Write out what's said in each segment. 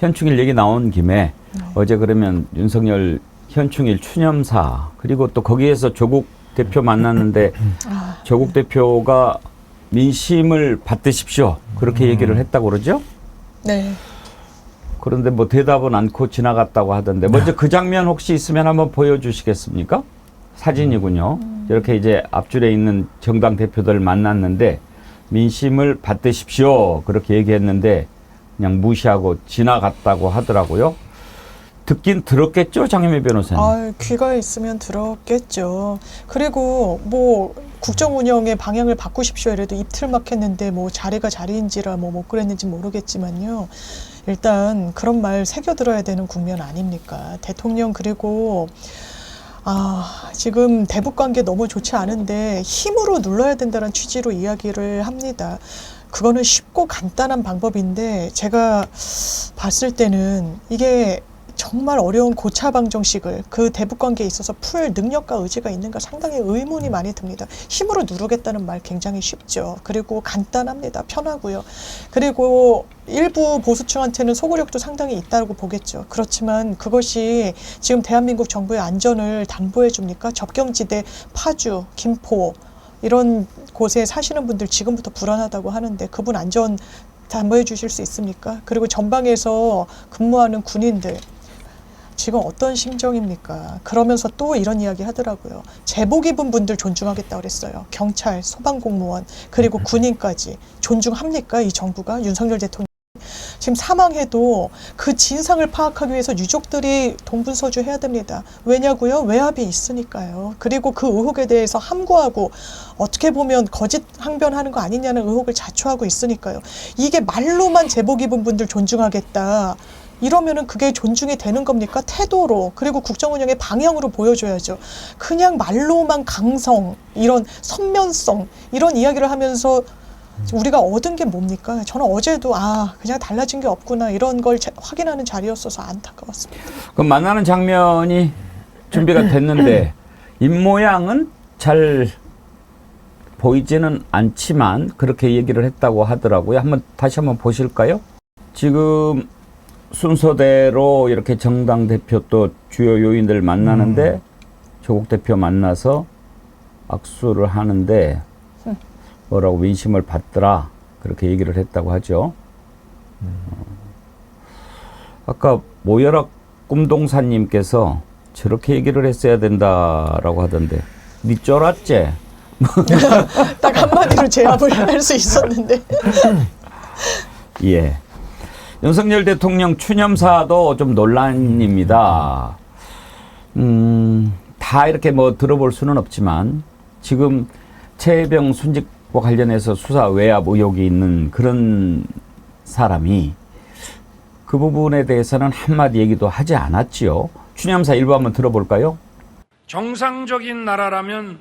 현충일 얘기 나온 김에 어제 그러면 윤석열 현충일 추념사 그리고 또 거기에서 조국 대표 만났는데 조국 대표가 민심을 받드십시오. 그렇게 얘기를 했다고 그러죠? 네. 그런데 뭐 대답은 않고 지나갔다고 하던데 먼저 그 장면 혹시 있으면 한번 보여주시겠습니까? 사진이군요. 이렇게 이제 앞줄에 있는 정당 대표들 만났는데 민심을 받드십시오. 그렇게 얘기했는데 그냥 무시하고 지나갔다고 하더라고요. 듣긴 들었겠죠, 장혜미 변호사님? 아, 귀가 있으면 들었겠죠. 그리고 뭐 국정 운영의 방향을 바꾸십시오. 이래도 입틀막 했는데 뭐 자리가 자리인지라 뭐 못 그랬는지 모르겠지만요. 일단 그런 말 새겨들어야 되는 국면 아닙니까? 대통령 그리고 지금 대북 관계 너무 좋지 않은데 힘으로 눌러야 된다는 취지로 이야기를 합니다. 그거는 쉽고 간단한 방법인데 제가 봤을 때는 이게 정말 어려운 고차 방정식을 그 대북 관계에 있어서 풀 능력과 의지가 있는가 상당히 의문이 많이 듭니다. 힘으로 누르겠다는 말 굉장히 쉽죠. 그리고 간단합니다. 편하고요. 그리고 일부 보수층한테는 소구력도 상당히 있다고 보겠죠. 그렇지만 그것이 지금 대한민국 정부의 안전을 담보해 줍니까? 접경지대 파주, 김포 이런 곳에 사시는 분들 지금부터 불안하다고 하는데 그분 안전 담보해 주실 수 있습니까? 그리고 전방에서 근무하는 군인들 지금 어떤 심정입니까? 그러면서 또 이런 이야기 하더라고요. 제복 입은 분들 존중하겠다고 그랬어요. 경찰, 소방공무원, 그리고 군인까지 존중합니까? 이 정부가? 윤석열 대통령. 지금 사망해도 그 진상을 파악하기 위해서 유족들이 동분서주 해야 됩니다. 왜냐고요? 외압이 있으니까요. 그리고 그 의혹에 대해서 함구하고 어떻게 보면 거짓 항변하는 거 아니냐는 의혹을 자초하고 있으니까요. 이게 말로만 제복 입은 분들 존중하겠다. 이러면은 그게 존중이 되는 겁니까? 태도로 그리고 국정운영의 방향으로 보여줘야죠. 그냥 말로만 강성, 이런 선면성 이런 이야기를 하면서 우리가 얻은 게 뭡니까? 저는 어제도 그냥 달라진 게 없구나 이런 걸 확인하는 자리였어서 안타까웠습니다. 그럼 만나는 장면이 준비가 됐는데 입모양은 잘 보이지는 않지만 그렇게 얘기를 했다고 하더라고요. 다시 한번 보실까요? 지금 순서대로 이렇게 정당 대표 또 주요 요인들 만나는데 조국 대표 만나서 악수를 하는데 뭐라고 민심을 받더라 그렇게 얘기를 했다고 하죠. 아까 모여라 꿈동사님께서 저렇게 얘기를 했어야 된다라고 하던데 니 쫄았지? 딱 한마디로 제압을 할 수 있었는데. 예. 윤석열 대통령 추념사도 좀 논란입니다. 다 이렇게 뭐 들어볼 수는 없지만 지금 최혜병 순직과 관련해서 수사 외압 의혹이 있는 그런 사람이 그 부분에 대해서는 한마디 얘기도 하지 않았지요. 추념사 일부 한번 들어볼까요? 정상적인 나라라면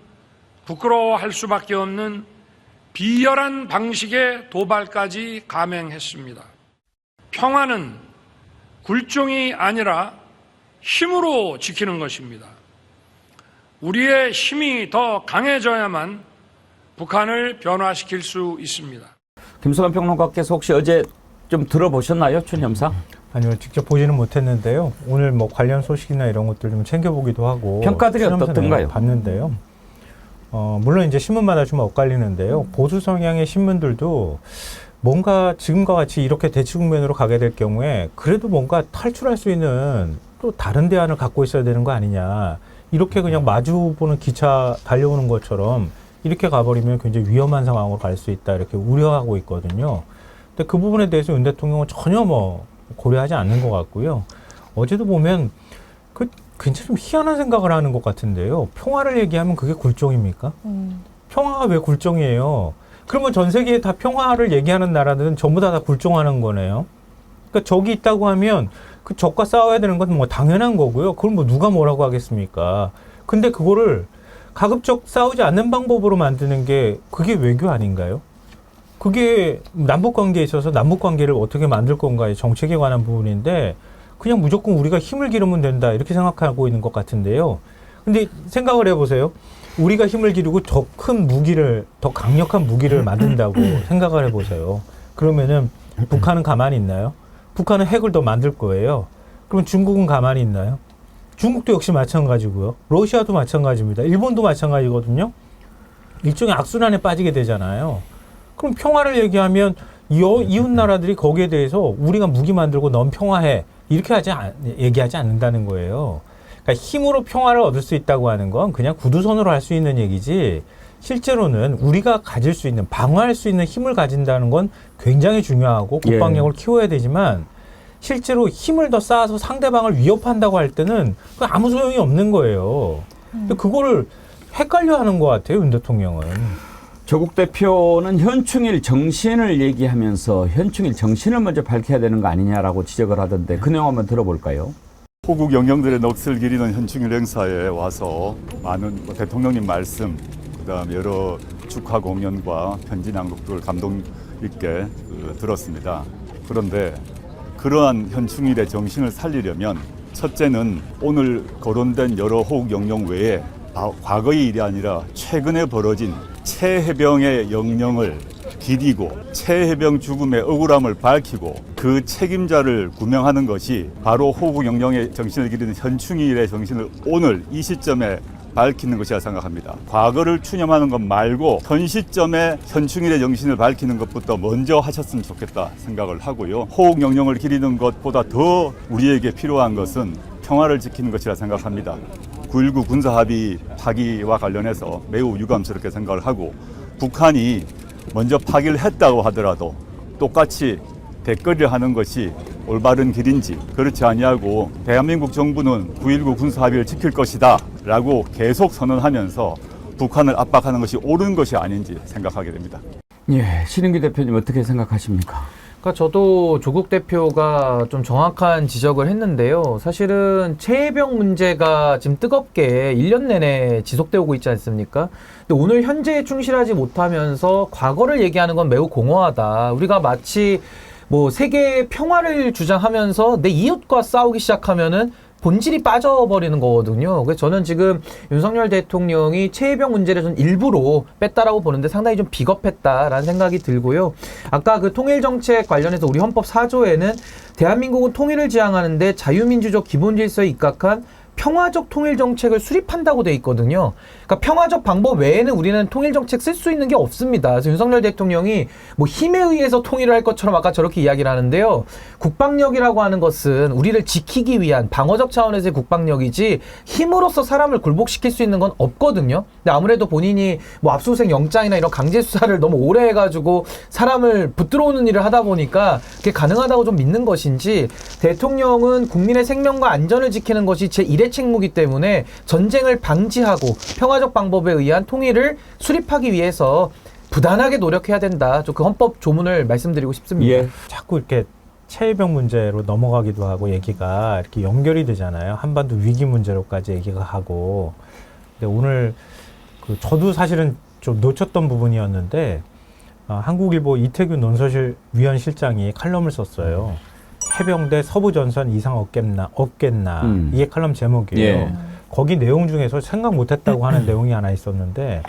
부끄러워할 수밖에 없는 비열한 방식의 도발까지 감행했습니다. 평화는 굴종이 아니라 힘으로 지키는 것입니다. 우리의 힘이 더 강해져야만 북한을 변화시킬 수 있습니다. 김성환 평론가께서 혹시 어제 좀 들어보셨나요, 추념사? 아니요, 직접 보지는 못했는데요. 오늘 뭐 관련 소식이나 이런 것들 좀 챙겨보기도 하고 평가들이 어떻던가요? 봤는데요. 물론 이제 신문마다 좀 엇갈리는데요. 보수 성향의 신문들도 뭔가 지금과 같이 이렇게 대치 국면으로 가게 될 경우에 그래도 뭔가 탈출할 수 있는 또 다른 대안을 갖고 있어야 되는 거 아니냐. 이렇게 그냥 마주보는 기차 달려오는 것처럼 이렇게 가버리면 굉장히 위험한 상황으로 갈 수 있다. 이렇게 우려하고 있거든요. 근데 그 부분에 대해서 윤 대통령은 전혀 뭐 고려하지 않는 것 같고요. 어제도 보면 굉장히 좀 희한한 생각을 하는 것 같은데요. 평화를 얘기하면 그게 굴종입니까? 평화가 왜 굴종이에요? 그러면 전 세계에 다 평화를 얘기하는 나라들은 전부 다 굴종하는 거네요. 그러니까 적이 있다고 하면 그 적과 싸워야 되는 건 뭐 당연한 거고요. 그걸 뭐 누가 뭐라고 하겠습니까? 근데 그거를 가급적 싸우지 않는 방법으로 만드는 게 그게 외교 아닌가요? 그게 남북관계에 있어서 남북관계를 어떻게 만들 건가의 정책에 관한 부분인데 그냥 무조건 우리가 힘을 기르면 된다 이렇게 생각하고 있는 것 같은데요. 근데 생각을 해보세요. 우리가 힘을 기르고 더 큰 무기를, 더 강력한 무기를 만든다고 생각을 해보세요. 그러면은 북한은 가만히 있나요? 북한은 핵을 더 만들 거예요. 그럼 중국은 가만히 있나요? 중국도 역시 마찬가지고요. 러시아도 마찬가지입니다. 일본도 마찬가지거든요. 일종의 악순환에 빠지게 되잖아요. 그럼 평화를 얘기하면 이웃 나라들이 거기에 대해서 우리가 무기 만들고 넌 평화해 이렇게 얘기하지 않는다는 거예요. 그러니까 힘으로 평화를 얻을 수 있다고 하는 건 그냥 구두선으로 할 수 있는 얘기지, 실제로는 우리가 가질 수 있는, 방어할 수 있는 힘을 가진다는 건 굉장히 중요하고 국방력을 키워야 되지만, 실제로 힘을 더 쌓아서 상대방을 위협한다고 할 때는 아무 소용이 없는 거예요. 근데 그거를 헷갈려 하는 것 같아요, 윤 대통령은. 조국 대표는 현충일 정신을 얘기하면서 현충일 정신을 먼저 밝혀야 되는 거 아니냐라고 지적을 하던데 그 내용 한번 들어볼까요? 호국 영령들의 넋을 기리는 현충일 행사에 와서 많은 대통령님 말씀, 그다음 여러 축하 공연과 편지 낭독을 감동 있게 들었습니다. 그런데 그러한 현충일의 정신을 살리려면 첫째는 오늘 거론된 여러 호국 영령 외에 과거의 일이 아니라 최근에 벌어진 최해병의 영령을 기리고 최해병 죽음의 억울함을 밝히고 그 책임자를 구명하는 것이 바로 호국 영령의 정신을 기리는 현충일의 정신을 오늘 이 시점에 밝히는 것이라 생각합니다. 과거를 추념하는 것 말고 현 시점에 현충일의 정신을 밝히는 것부터 먼저 하셨으면 좋겠다 생각을 하고요. 호국 영령을 기리는 것보다 더 우리에게 필요한 것은 평화를 지키는 것이라 생각합니다. 9.19 군사합의 파기와 관련해서 매우 유감스럽게 생각을 하고, 북한이 먼저 파기를 했다고 하더라도 똑같이 대거리를 하는 것이 올바른 길인지, 그렇지 아니하고 대한민국 정부는 9.19 군사합의를 지킬 것이다 라고 계속 선언하면서 북한을 압박하는 것이 옳은 것이 아닌지 생각하게 됩니다. 예, 신인규 대표님 어떻게 생각하십니까? 그러니까 저도 조국 대표가 좀 정확한 지적을 했는데요. 사실은 최해병 문제가 지금 뜨겁게 1년 내내 지속되고 오고 있지 않습니까? 근데 오늘 현재에 충실하지 못하면서 과거를 얘기하는 건 매우 공허하다. 우리가 마치 뭐 세계의 평화를 주장하면서 내 이웃과 싸우기 시작하면은 본질이 빠져버리는 거거든요. 그래서 저는 지금 윤석열 대통령이 최해병 문제를 좀 일부러 뺐다라고 보는데 상당히 좀 비겁했다라는 생각이 들고요. 아까 그 통일정책 관련해서 우리 헌법 4조에는 대한민국은 통일을 지향하는데 자유민주적 기본질서에 입각한 평화적 통일정책을 수립한다고 돼 있거든요. 그러니까 평화적 방법 외에는 우리는 통일정책 쓸 수 있는 게 없습니다. 그래서 윤석열 대통령이 뭐 힘에 의해서 통일을 할 것처럼 아까 저렇게 이야기를 하는데요. 국방력이라고 하는 것은 우리를 지키기 위한 방어적 차원에서의 국방력이지 힘으로써 사람을 굴복시킬 수 있는 건 없거든요. 근데 아무래도 본인이 뭐 압수수색 영장이나 이런 강제 수사를 너무 오래 해가지고 사람을 붙들어오는 일을 하다 보니까 그게 가능하다고 좀 믿는 것인지, 대통령은 국민의 생명과 안전을 지키는 것이 제1의 책무이기 때문에 전쟁을 방지하고 평화적 방법에 의한 통일을 수립하기 위해서 부단하게 노력해야 된다. 좀 그 헌법 조문을 말씀드리고 싶습니다. 예. 자꾸 이렇게 최해병 문제로 넘어가기도 하고 얘기가 이렇게 연결이 되잖아요. 한반도 위기 문제로까지 얘기가 하고. 근데 오늘 저도 사실은 좀 놓쳤던 부분이었는데, 한국일보 이태균 논설실 위원 실장이 칼럼을 썼어요. 해병대 서부전선 이상 없겠나. 이게 칼럼 제목이에요. 예. 거기 내용 중에서 생각 못했다고 하는 내용이 하나 있었는데,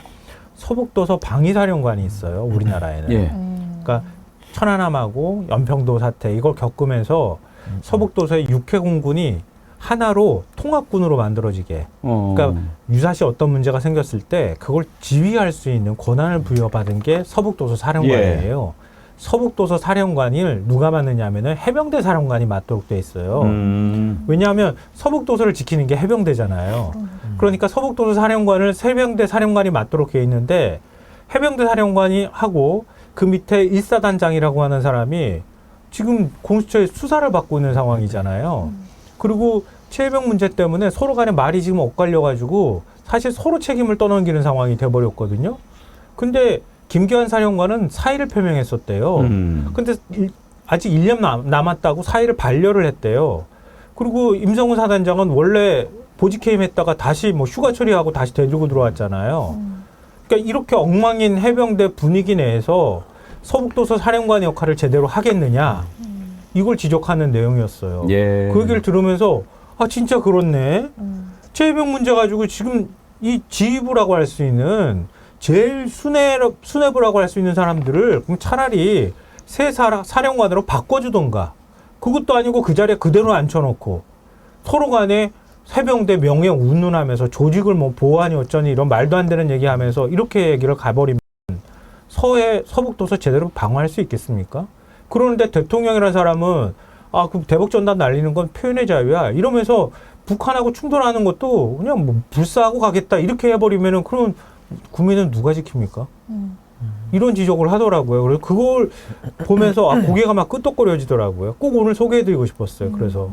서북도서 방위사령관이 있어요, 우리나라에는. 예. 그러니까 천안함하고 연평도 사태 이걸 겪으면서 서북도서의 육해공군이 하나로 통합군으로 만들어지게. 그러니까 유사시 어떤 문제가 생겼을 때 그걸 지휘할 수 있는 권한을 부여받은 게 서북도서 사령관이에요. 서북도서 사령관을 누가 맡느냐 하면은 해병대 사령관이 맡도록 돼 있어요. 왜냐하면 서북도서를 지키는 게 해병대잖아요. 그러니까 서북도서 사령관을 해병대 사령관이 맡도록 돼 있는데, 해병대 사령관이 하고 그 밑에 1사단장이라고 하는 사람이 지금 공수처에 수사를 받고 있는 상황이잖아요. 그리고 최해병 문제 때문에 서로 간에 말이 지금 엇갈려가지고 사실 서로 책임을 떠넘기는 상황이 돼버렸거든요. 근데 김기환 사령관은 사의를 표명했었대요. 근데 아직 1년 남았다고 사의를 반려를 했대요. 그리고 임성훈 사단장은 원래 보직해임했다가 다시 뭐 휴가 처리하고 다시 데리고 들어왔잖아요. 그러니까 이렇게 엉망인 해병대 분위기 내에서 서북도서 사령관의 역할을 제대로 하겠느냐, 이걸 지적하는 내용이었어요. 예. 그 얘기를 들으면서 진짜 그렇네. 최해병 문제 가지고 지금 이 지휘부라고 할 수 있는 제일 수뇌부라고 할 수 있는 사람들을 그럼 차라리 새 사령관으로 바꿔주던가, 그것도 아니고 그 자리에 그대로 앉혀놓고 서로 간에 해병대 명예 운운하면서 조직을 뭐 보호하니 어쩌니 이런 말도 안 되는 얘기하면서 이렇게 얘기를 가버리면 서북도서 제대로 방어할 수 있겠습니까? 그런데 대통령이라는 사람은 그 대북전단 날리는 건 표현의 자유야 이러면서 북한하고 충돌하는 것도 그냥 뭐 불사하고 가겠다 이렇게 해버리면은 그럼 국민은 누가 지킵니까? 이런 지적을 하더라고요. 그래서 그걸 보면서 고개가 막 끄덕거려지더라고요. 꼭 오늘 소개해드리고 싶었어요. 그래서.